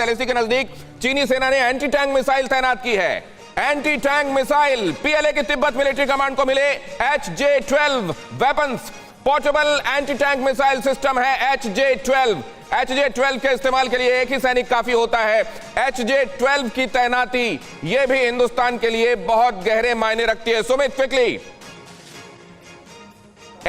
LAC के नजदीक चीनी सेना ने एंटी टैंक मिसाइल तैनात की है। एंटी टैंक मिसाइल पीएलए की तिब्बत मिलिट्री कमांड को मिले HJ-12 weapons portable anti tank missile system है HJ-12। HJ-12 के इस्तेमाल के लिए एक ही सैनिक काफी होता है। HJ-12 की तैनाती यह भी हिंदुस्तान के लिए बहुत गहरे मायने रखती है। Sumit, quickly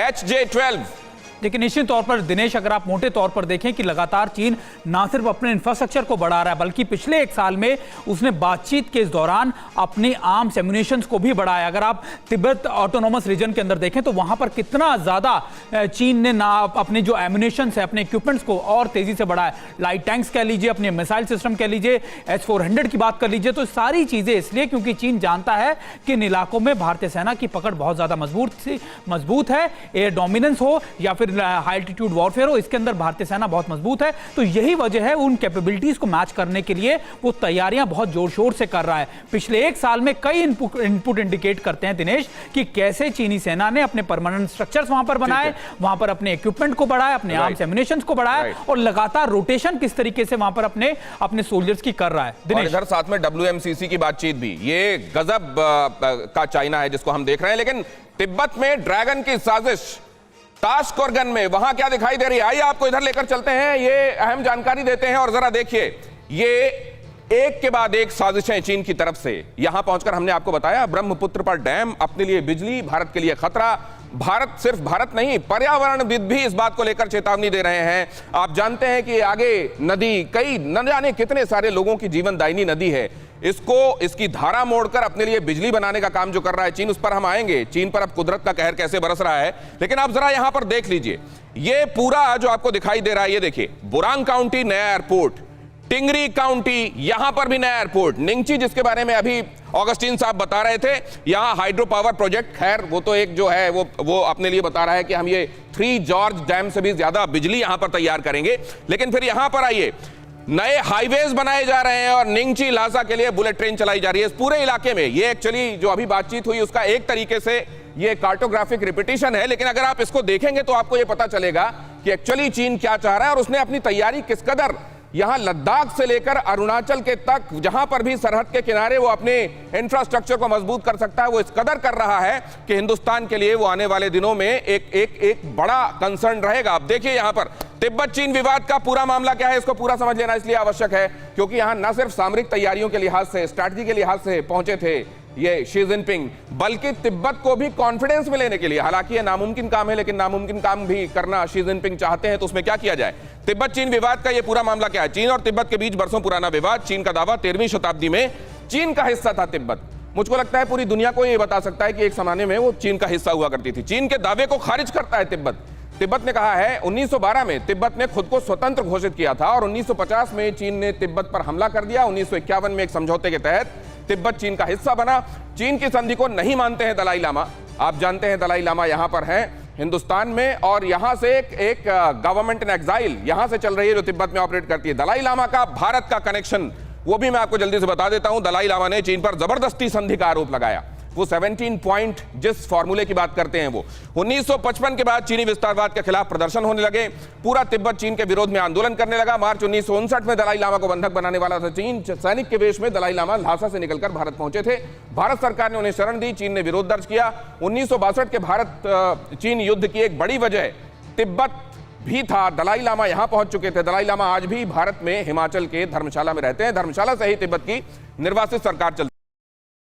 HJ-12। लेकिन निश्चित तौर पर दिनेश, अगर आप मोटे तौर पर देखें कि लगातार चीन ना सिर्फ अपने इंफ्रास्ट्रक्चर को बढ़ा रहा है बल्कि पिछले एक साल में उसने बातचीत के इस दौरान अपनी आर्म्स एम्यूनिशंस को भी बढ़ाया। अगर आप तिब्बत ऑटोनोमस रीजन के अंदर देखें तो वहां पर कितना ज्यादा चीन ने ना अपने जो एम्यूनिशंस है, अपने इक्विपमेंट्स को और तेजी से बढ़ाया। लाइट टैंक्स कह लीजिए, अपने मिसाइल सिस्टम कह लीजिए, S-400 की बात कर लीजिए, तो सारी चीजें इसलिए क्योंकि चीन जानता है कि इन इलाकों में भारतीय सेना की पकड़ बहुत ज्यादा मजबूत है। एयर डोमिनेंस हो या फिर हाई एल्टीट्यूड वॉरफेयर हो, इसके अंदर भारतीय सेना बहुत मजबूत है। तो यही वजह है उन कैपेबिलिटीज को मैच करने के लिए वो तैयारियां बहुत जोर शोर से कर रहा है। पिछले एक साल में कई इनपुट इंडिकेट करते हैं दिनेश कि कैसे चीनी सेना ने अपने परमानेंट स्ट्रक्चर्स वहां पर बनाए, वहां पर अपने इक्विपमेंट को बढ़ाया, अपने आर्म्स एम्यूनिशंस को बढ़ाया और लगातार रोटेशन किस तरीके से वहां पर अपने सोल्जर्स की कर रहा है। और इधर साथ में WMCC की बातचीत भी, ये गजब का चाइना है जिसको हम देख रहे हैं। लेकिन तिब्बत में ड्रैगन की साजिश ताशकोरगन में वहां क्या दिखाई दे रही है, आइए आपको इधर लेकर चलते हैं, ये अहम जानकारी देते हैं। और जरा देखिए, ये एक के बाद एक साजिशें चीन की तरफ से। यहां पहुंचकर हमने आपको बताया ब्रह्मपुत्र पर डैम, अपने लिए बिजली, भारत के लिए खतरा। भारत, सिर्फ भारत नहीं, पर्यावरणविद भी इस बात को लेकर चेतावनी दे रहे हैं। आप जानते हैं कि आगे नदी कई न जाने कितने सारे लोगों की जीवनदायिनी नदी है, इसकी धारा मोड़कर अपने लिए बिजली बनाने का काम जो कर रहा है चीन, उस पर हम आएंगे। चीन पर अब कुदरत का कहर कैसे बरस रहा है। लेकिन आप जरा यहां पर देख लीजिए, ये पूरा जो आपको दिखाई दे रहा है, ये देखिए, बुरांग काउंटी नया एयरपोर्ट, टिंगरी काउंटी यहां पर भी नया एयरपोर्ट, निंगची जिसके बारे में अभी ऑगस्टीन साहब बता रहे थे, यहां हाइड्रो पावर प्रोजेक्ट, खैर वो तो एक जो है वो अपने लिए बता रहा है कि हम ये 3 जॉर्ज डैम से भी ज्यादा बिजली यहां पर तैयार करेंगे। लेकिन फिर यहां पर आइए, नए हाईवेज बनाए जा रहे हैं और निंगची लासा के लिए बुलेट ट्रेन चलाई जा रही है इस पूरे इलाके में। ये एक्चुअली जो अभी बातचीत हुई उसका एक तरीके से ये कार्टोग्राफिक रिपीटिशन है, लेकिन अगर आप इसको देखेंगे तो आपको ये पता चलेगा कि एक्चुअली चीन क्या चाह रहा है और उसने अपनी तैयारी किस कदर यहां लद्दाख से लेकर अरुणाचल के तक, जहां पर भी सरहद के किनारे वो अपने इंफ्रास्ट्रक्चर को मजबूत कर सकता है, वो इस कदर कर रहा है कि हिंदुस्तान के लिए वो आने वाले दिनों में एक बड़ा कंसर्न रहेगा। अब देखिए यहां पर तिब्बत चीन विवाद का पूरा मामला क्या है, इसको पूरा समझ लेना इसलिए आवश्यक है क्योंकि यहां न सिर्फ सामरिक तैयारियों के लिहाज से, स्ट्रैटेजी के लिहाज से पहुंचे थे ये शी जिनपिंग, बल्कि तिब्बत को भी कॉन्फिडेंस में लेने के लिए, हालांकि ये नामुमकिन काम है लेकिन नामुमकिन काम भी करना शी जिनपिंग चाहते हैं, तो उसमें क्या किया जाए। तिब्बत चीन विवाद का ये पूरा मामला क्या है, चीन और तिब्बत के बीच बरसों पुराना विवाद। चीन का दावा 13वीं शताब्दी में चीन का हिस्सा था तिब्बत। मुझको लगता है पूरी दुनिया को ये बता सकता है कि एक जमाने में वो चीन का हिस्सा हुआ करती थी। चीन के दावे को खारिज करता है तिब्बत ने कहा है 1912 में तिब्बत ने खुद को स्वतंत्र घोषित किया था और 1950 में चीन ने तिब्बत पर हमला कर दिया। 1951 में एक समझौते के तहत तिब्बत चीन का हिस्सा बना। चीन की संधि को नहीं मानते हैं दलाई लामा। आप जानते हैं दलाई लामा यहां पर हैं हिंदुस्तान में और यहां से एक गवर्नमेंट इन एग्जाइल यहां से चल रही है जो तिब्बत में ऑपरेट करती है। दलाई लामा का भारत का कनेक्शन वो भी मैं आपको जल्दी से बता देता हूं। दलाई लामा ने चीन पर जबरदस्ती संधि का आरोप लगाया। वो 17 पॉइंट जिस फॉर्मूले की बात करते हैं वो 1955 के बाद चीनी विस्तारवाद के खिलाफ प्रदर्शन होने लगे। पूरा तिब्बत चीन के विरोध में आंदोलन करने लगा। मार्च 1959 में दलाई लामा को बंधक बनाने वाला था चीन। सैनिक के वेश में दलाई लामा ल्हासा से निकलकर भारत पहुंचे थे। भारत सरकार ने उन्हें शरण दी, चीन ने विरोध दर्ज किया। 1962 के भारत चीन युद्ध की एक बड़ी वजह तिब्बत भी था। दलाई लामा यहां पहुंच चुके थे। दलाई लामा आज भी भारत में हिमाचल के धर्मशाला में रहते हैं। धर्मशाला से ही तिब्बत की निर्वासित सरकार चलती है।